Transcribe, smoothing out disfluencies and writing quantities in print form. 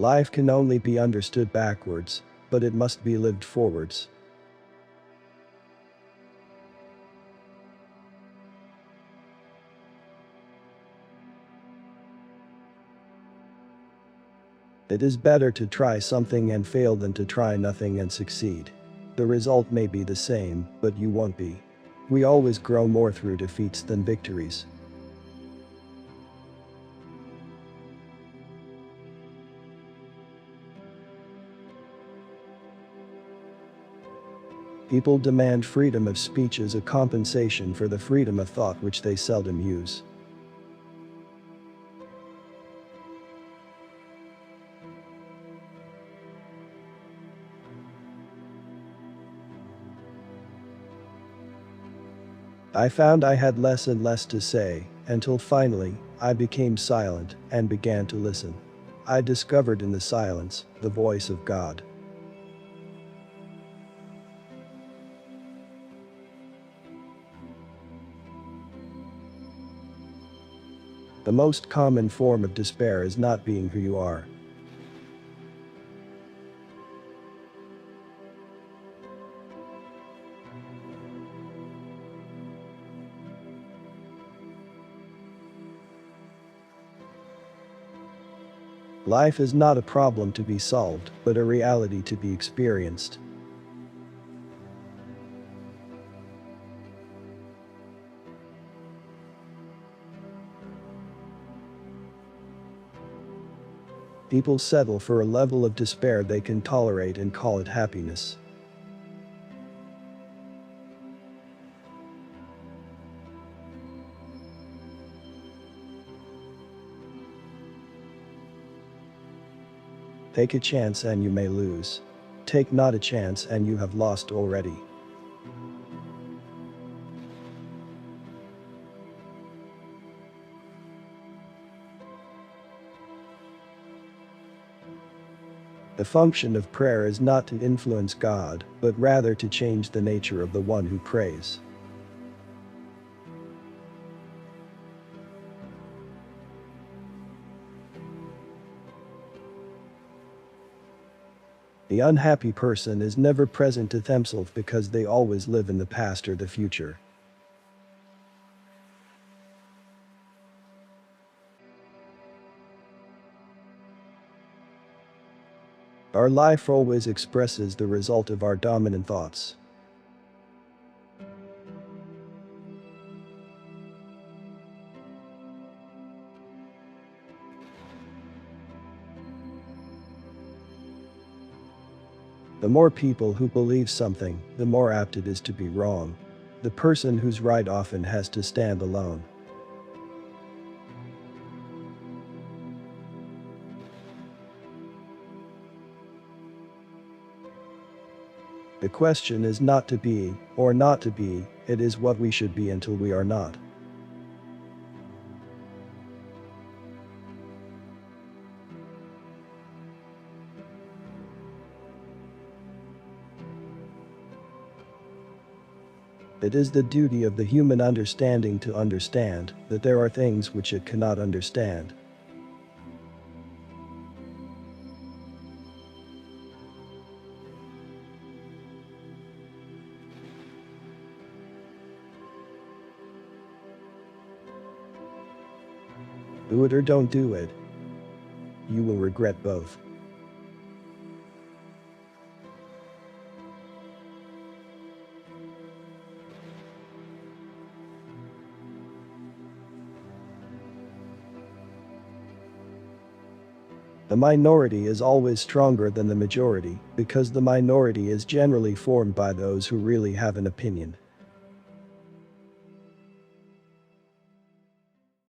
Life can only be understood backwards, but it must be lived forwards. It is better to try something and fail than to try nothing and succeed. The result may be the same, but you won't be. We always grow more through defeats than victories. People demand freedom of speech as a compensation for the freedom of thought which they seldom use. I found I had less and less to say, until finally, I became silent and began to listen. I discovered in the silence the voice of God. The most common form of despair is not being who you are. Life is not a problem to be solved, but a reality to be experienced. People settle for a level of despair they can tolerate and call it happiness. Take a chance and you may lose. Take not a chance and you have lost already. The function of prayer is not to influence God, but rather to change the nature of the one who prays. The unhappy person is never present to themselves because they always live in the past or the future. Our life always expresses the result of our dominant thoughts. The more people who believe something, the more apt it is to be wrong. The person who's right often has to stand alone. The question is not to be, or not to be, it is what we should be until we are not. It is the duty of the human understanding to understand that there are things which it cannot understand. Do it or don't do it. You will regret both. The minority is always stronger than the majority, because the minority is generally formed by those who really have an opinion.